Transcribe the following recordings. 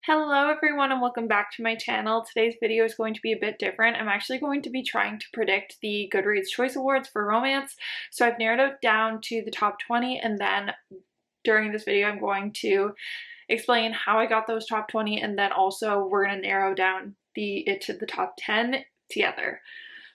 Hello everyone and welcome back to my channel. Today's video is going to be a bit different. I'm actually going to be trying to predict the Goodreads Choice Awards for romance. So I've narrowed it down to the top 20, and then during this video I'm going to explain how I got those top 20, and then also we're going to narrow down it to the top 10 together.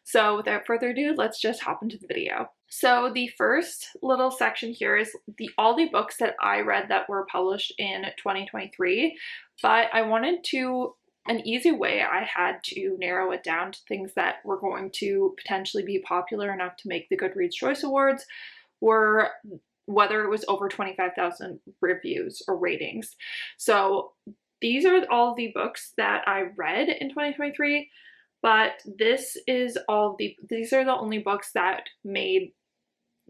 So without further ado, let's just hop into the video. So the first little section here is all the books that I read that were published in 2023, but I wanted to, an easy way I had to narrow it down to things that were going to potentially be popular enough to make the Goodreads Choice Awards were whether it was over 25,000 reviews or ratings. So these are all the books that I read in 2023. But these are the only books that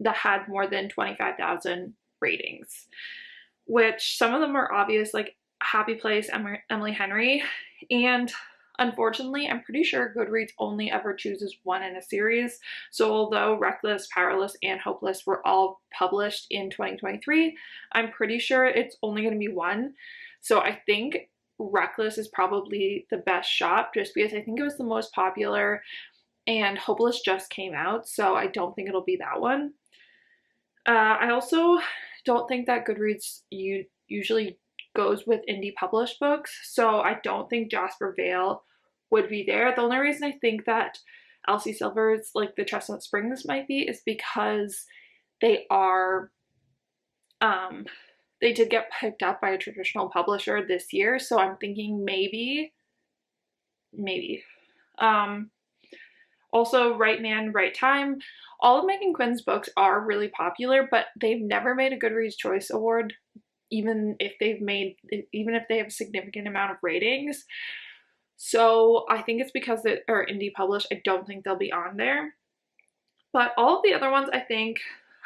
had more than 25,000 ratings, which some of them are obvious, like Happy Place, Emily Henry, and unfortunately I'm pretty sure Goodreads only ever chooses one in a series. So although Reckless, Powerless, and Hopeless were all published in 2023, I'm pretty sure it's only going to be one. So I think Reckless is probably the best shot just because I think it was the most popular, and Hopeless just came out, so I don't think it'll be that one. I also don't think that Goodreads usually goes with indie published books, so I don't think Jasper Vale would be there. The only reason I think that Elsie Silver's like The Chestnut Springs might be is because they are they did get picked up by a traditional publisher this year, so I'm thinking maybe. Also, Right Man, Right Time. All of Megan Quinn's books are really popular, but they've never made a Goodreads Choice Award, even if they have a significant amount of ratings. So I think it's because they are indie published. I don't think they'll be on there. But all of the other ones I think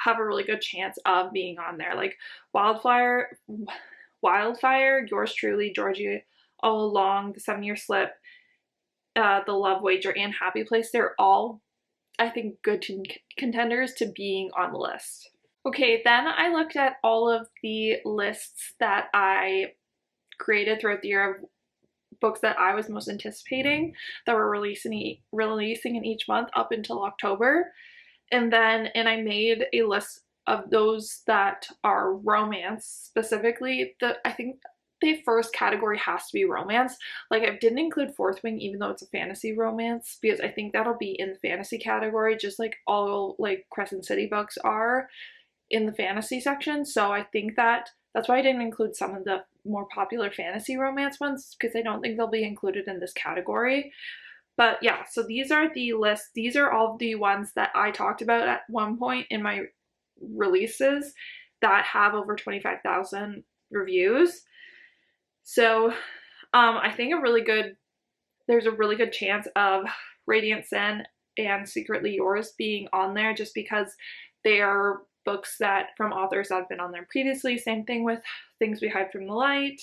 have a really good chance of being on there, like Wildfire, Yours Truly, Georgie All Along, The 7 Year Slip, The Love Wager, and Happy Place. They're all, I think, good contenders to being on the list. Okay, then I looked at all of the lists that I created throughout the year of books that I was most anticipating that were releasing in each month up until October. And I made a list of those that are romance specifically. I think the first category has to be romance. Like, I didn't include Fourth Wing even though it's a fantasy romance, because I think that'll be in the fantasy category, just like all like Crescent City books are in the fantasy section. So I think that's why I didn't include some of the more popular fantasy romance ones, because I don't think they'll be included in this category. But yeah, so these are the lists. These are all the ones that I talked about at one point in my releases that have over 25,000 reviews. So I think there's a really good chance of Radiant Sin and Secretly Yours being on there, just because they are books that from authors that have been on there previously. Same thing with Things We Hide from the Light,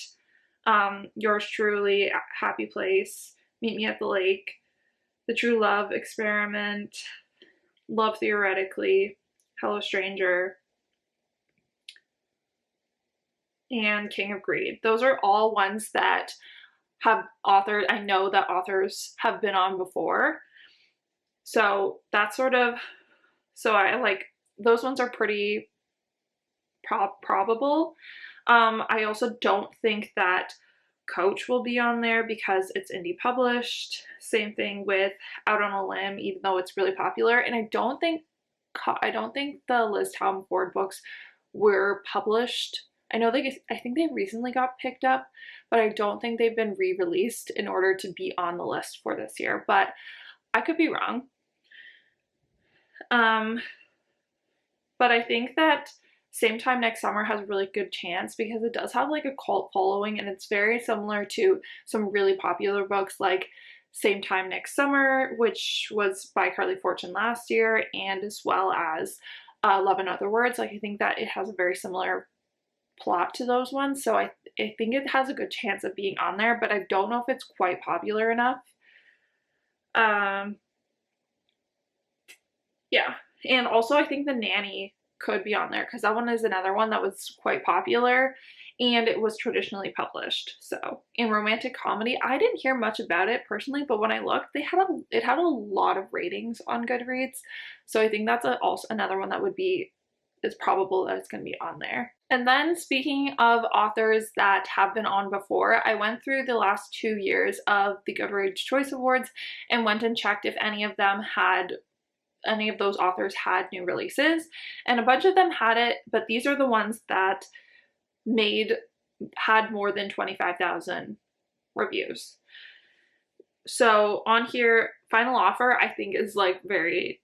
Yours Truly, Happy Place, Meet Me at the Lake, The True Love Experiment, Love Theoretically, Hello Stranger, and King of Greed. Those are all ones that I know that authors have been on before. So that's so I like, those ones are pretty probable. I also don't think that Coach will be on there because it's indie published. Same thing with Out on a Limb, even though it's really popular. And I don't think the Liz Tom Ford books were published. I think they recently got picked up, but I don't think they've been re-released in order to be on the list for this year. But I could be wrong. But I think that Same Time Next Summer has a really good chance because it does have like a cult following, and it's very similar to some really popular books like Same Time Next Summer, which was by Carly Fortune last year, and as well as Love in Other Words. Like, I think that it has a very similar plot to those ones, so I think it has a good chance of being on there, but I don't know if it's quite popular enough. Yeah, and also I think The Nanny could be on there because that one is another one that was quite popular, and it was traditionally published. So in romantic comedy, I didn't hear much about it personally, but when I looked, it had a lot of ratings on Goodreads. So I think that's also another one that is probable that it's going to be on there. And then speaking of authors that have been on before, I went through the last 2 years of the Goodreads Choice Awards and went and checked if any of those authors had new releases, and a bunch of them had it, but these are the ones that had more than 25,000 reviews. So on here, Final Offer I think is like very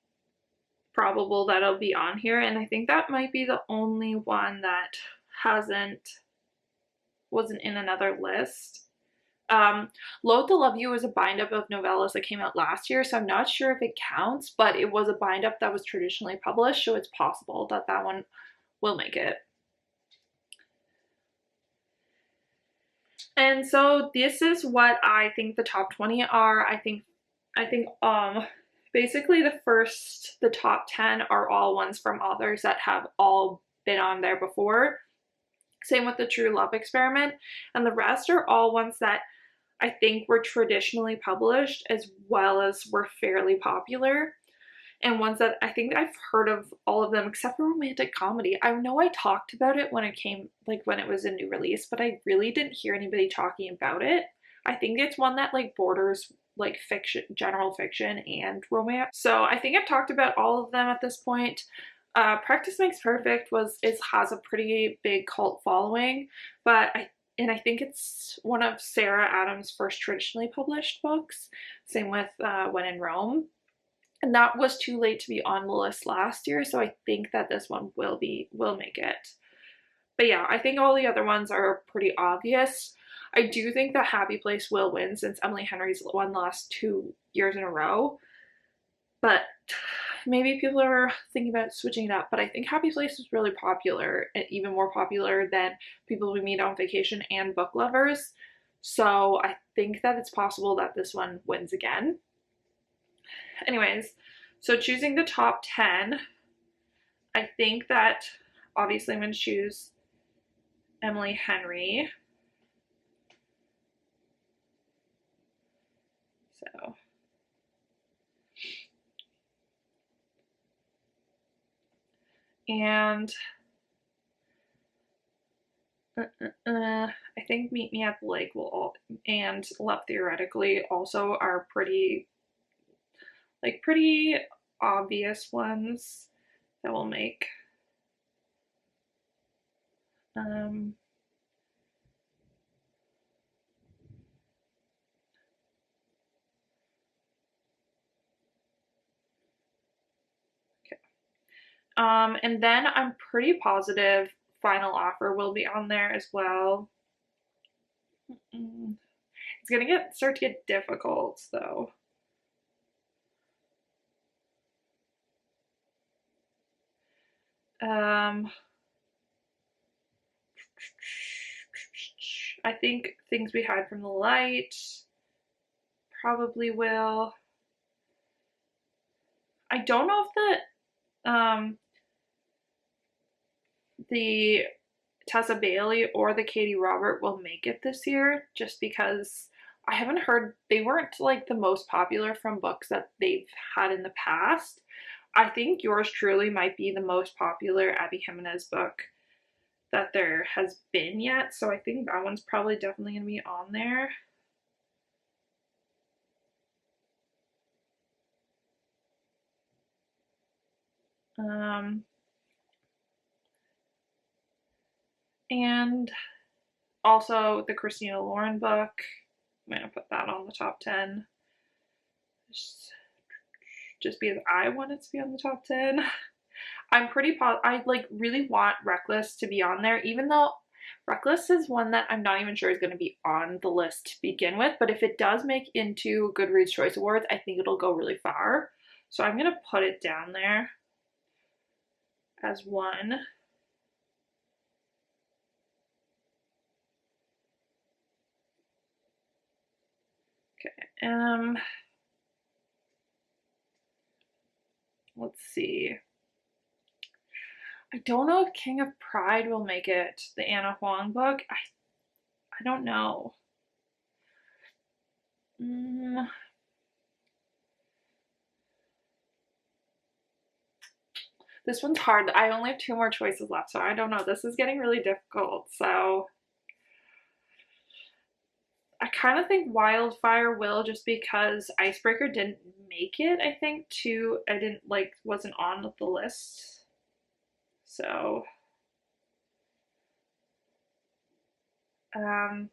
probable that it'll be on here, and I think that might be the only one that wasn't in another list. Loathe to Love You is a bind-up of novellas that came out last year, so I'm not sure if it counts, but it was a bind-up that was traditionally published, so it's possible that that one will make it. And so this is what I think the top 20 are. I think basically the top 10 are all ones from authors that have all been on there before. Same with the True Love Experiment, and the rest are all ones that I think were traditionally published as well as were fairly popular, and ones that I think I've heard of all of them except for Romantic Comedy. I know I talked about it when it was a new release, but I really didn't hear anybody talking about it. I think it's one that like borders like fiction, general fiction and romance. So I think I've talked about all of them at this point. Practice Makes Perfect has a pretty big cult following, but I think it's one of Sarah Adams' first traditionally published books. Same with When in Rome. And that was too late to be on the list last year, so I think that this one will make it. But yeah, I think all the other ones are pretty obvious. I do think that Happy Place will win since Emily Henry's won the last 2 years in a row. But maybe people are thinking about switching it up, but I think Happy Place is really popular, and even more popular than People We Meet on Vacation and Book Lovers. So I think that it's possible that this one wins again. Anyways, so choosing the top 10, I think that obviously I'm going to choose Emily Henry. So and I think Meet Me at the Lake and Love Theoretically also are pretty obvious ones that will make. And then I'm pretty positive Final Offer will be on there as well. It's gonna start to get difficult though. I think Things We Hide from the Light probably will. I don't know if the Tessa Bailey or the Katie Robert will make it this year, just because I haven't heard, they weren't like the most popular from books that they've had in the past. I think Yours Truly might be the most popular Abby Jimenez book that there has been yet, so I think that one's probably definitely going to be on there. And also the Christina Lauren book, I'm going to put that on the top 10. Just because I want it to be on the top 10. I'm pretty I like really want Reckless to be on there, even though Reckless is one that I'm not even sure is going to be on the list to begin with, but if it does make into Goodreads Choice Awards, I think it'll go really far. So I'm going to put it down there as one. Okay, let's see. I don't know if King of Pride will make it, the Anna Huang book. I don't know. This one's hard. I only have 2 more choices left, so I don't know. This is getting really difficult. So I kind of think Wildfire will, just because Icebreaker didn't make it, I think, I didn't like, wasn't on the list. So, I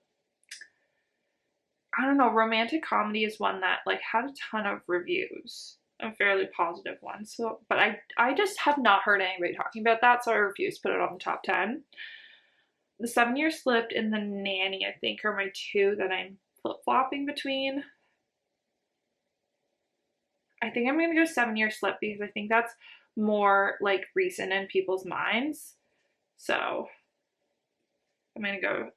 don't know. Romantic comedy is one that like had a ton of reviews, a fairly positive one. So, but I just have not heard anybody talking about that, so I refuse to put it on the top 10. The 7 Year Slip and The Nanny, I think, are my 2 that I'm flip-flopping between. I think I'm gonna go 7 Year Slip because I think that's more like recent in people's minds. So I'm gonna go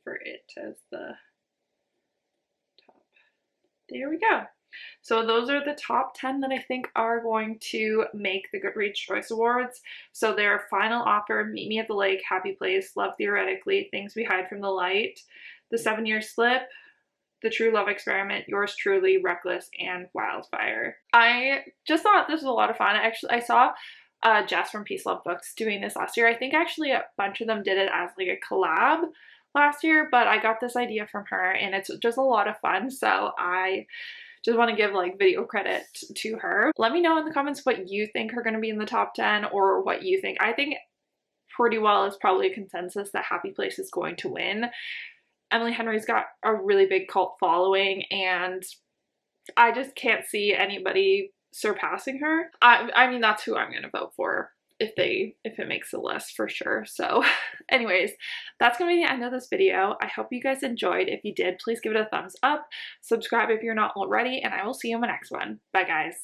for it as the top. There we go. So those are the top 10 that I think are going to make the Goodreads Choice Awards. So their final offer: Meet Me at the Lake, Happy Place, Love Theoretically, Things We Hide from the Light, The 7 Year Slip, The True Love Experiment, Yours Truly, Reckless, and Wildfire. I just thought this was a lot of fun. I saw Jess from Peace Love Books doing this last year. I think actually a bunch of them did it as like a collab last year, but I got this idea from her and it's just a lot of fun. So I just want to give like video credit to her. Let me know in the comments what you think are going to be in the top 10 or what you think. I think pretty well is probably a consensus that Happy Place is going to win. Emily Henry's got a really big cult following and I just can't see anybody surpassing her. I mean, that's who I'm going to vote for if it makes the list for sure. So anyways, that's gonna be the end of this video. I hope you guys enjoyed. If you did, please give it a thumbs up, subscribe if you're not already, and I will see you in my next one. Bye guys.